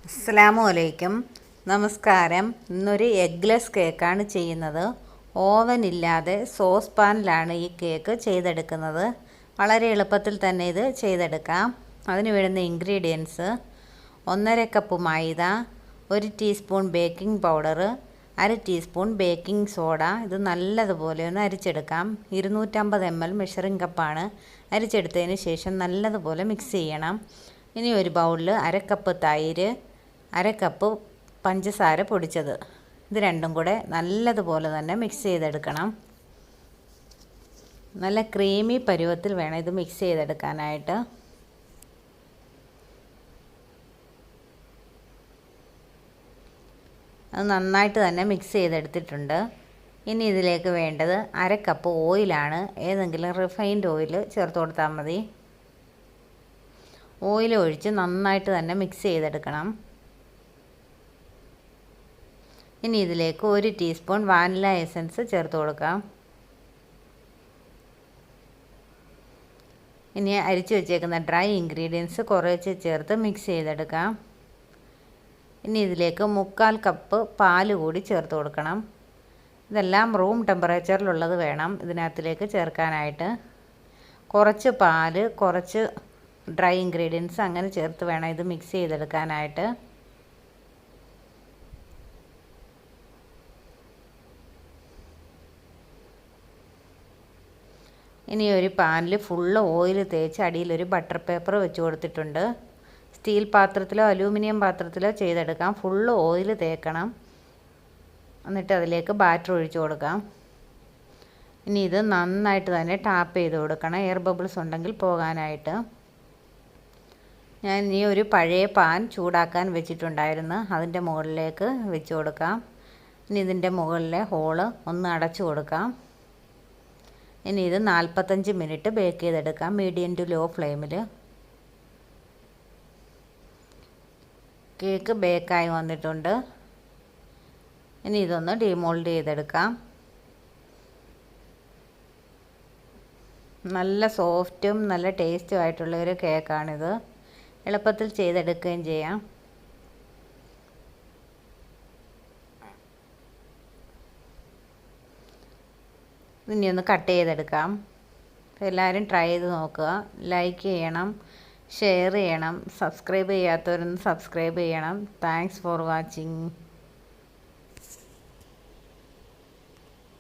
അസ്സലാമു നമസ്കാരം. ഇന്നൊരു എഗ്ലെസ് കേക്കാണ് ചെയ്യുന്നത്. ഓവൻ ഇല്ലാതെ സോസ് പാനിലാണ് ഈ കേക്ക് ചെയ്തെടുക്കുന്നത്. വളരെ എളുപ്പത്തിൽ തന്നെ ഇത് ചെയ്തെടുക്കാം. അതിന് വേണ്ടുന്ന ഇൻഗ്രീഡിയൻസ്: 1.5 കപ്പ് മൈദ, 1 teaspoon baking powder, 1/2 teaspoon baking soda. ഇത് നല്ലതുപോലെ ഒന്ന് അരിച്ചെടുക്കാം. 250 ml മെഷറിംഗ് കപ്പാണ്. അരിച്ചെടുത്തതിന് ശേഷം നല്ലതുപോലെ മിക്സ് ചെയ്യണം. ഇനി ഒരു ബൗളിൽ 1/2 കപ്പ് തൈര്, 1/2 കപ്പ് പഞ്ചസാര പൊടിച്ചത്, ഇത് രണ്ടും കൂടെ നല്ലതുപോലെ തന്നെ മിക്സ് ചെയ്തെടുക്കണം. നല്ല ക്രീമി പരുവത്തിൽ വേണം ഇത് മിക്സ് ചെയ്തെടുക്കാനായിട്ട്. അത് നന്നായിട്ട് തന്നെ മിക്സ് ചെയ്തെടുത്തിട്ടുണ്ട്. ഇനി ഇതിലേക്ക് വേണ്ടത് 1/2 കപ്പ് ഓയിലാണ്. ഏതെങ്കിലും റിഫൈൻഡ് ഓയിൽ ചേർത്ത് കൊടുത്താൽ മതി. ഓയിൽ ഒഴിച്ച് നന്നായിട്ട് തന്നെ മിക്സ് ചെയ്തെടുക്കണം. ഇനി ഇതിലേക്ക് 1 ടീസ്പൂൺ വാനില എസൻസ് ചേർത്ത് കൊടുക്കാം. ഇനി അരിച്ചു വെച്ചേക്കുന്ന ഡ്രൈ ഇൻഗ്രീഡിയൻസ് കുറേശ്ശെ ചേർത്ത് മിക്സ് ചെയ്തെടുക്കാം. ഇനി ഇതിലേക്ക് 1/4 കപ്പ് പാൽ കൂടി ചേർത്ത് കൊടുക്കണം. ഇതെല്ലാം റൂം ടെമ്പറേച്ചറിലുള്ളത് വേണം ഇതിനകത്തിലേക്ക് ചേർക്കാനായിട്ട്. കുറച്ച് പാൽ, കുറച്ച് ഡ്രൈ ഇൻഗ്രീഡിയൻസ് അങ്ങനെ ചേർത്ത് വേണം ഇത് മിക്സ് ചെയ്തെടുക്കാനായിട്ട്. ഇനി ഒരു പാനിൽ ഫുള്ള് ഓയിൽ തേച്ച് അടിയിലൊരു ബട്ടർ പേപ്പർ വെച്ച് കൊടുത്തിട്ടുണ്ട്. സ്റ്റീൽ പാത്രത്തിലോ അലൂമിനിയം പാത്രത്തിലോ ചെയ്തെടുക്കാം. ഫുള്ള് ഓയിൽ തേക്കണം. എന്നിട്ട് അതിലേക്ക് ബാറ്റർ ഒഴിച്ച് കൊടുക്കാം. ഇനി ഇത് നന്നായിട്ട് തന്നെ ടാപ്പ് ചെയ്ത് കൊടുക്കണം, എയർ ബബിൾസ് ഉണ്ടെങ്കിൽ പോകാനായിട്ട്. ഞാൻ ഇനി ഒരു പഴയ പാൻ ചൂടാക്കാൻ വെച്ചിട്ടുണ്ടായിരുന്നു. അതിൻ്റെ മുകളിലേക്ക് വെച്ച് കൊടുക്കാം. ഇനി ഇതിൻ്റെ മുകളിലെ ഹോള് ഒന്ന് അടച്ചു കൊടുക്കാം. ഇനി ഇത് 45 മിനിറ്റ് ബേക്ക് ചെയ്തെടുക്കാം, മീഡിയം ടു ലോ ഫ്ലെയിമിൽ. കേക്ക് ബേക്കായി വന്നിട്ടുണ്ട്. ഇനി ഇതൊന്ന് ഡീമോൾഡ് ചെയ്തെടുക്കാം. നല്ല സോഫ്റ്റും നല്ല ടേസ്റ്റും ആയിട്ടുള്ള ഒരു കേക്കാണിത്. എളുപ്പത്തിൽ ചെയ്തെടുക്കുകയും ചെയ്യാം. ഇനി ഒന്ന് കട്ട് ചെയ്തെടുക്കാം. എല്ലാവരും ട്രൈ ചെയ്ത് നോക്കുക. ലൈക്ക് ചെയ്യണം, ഷെയർ ചെയ്യണം. സബ്സ്ക്രൈബ് ചെയ്യാത്തവരൊന്ന് സബ്സ്ക്രൈബ് ചെയ്യണം. Thanks for watching.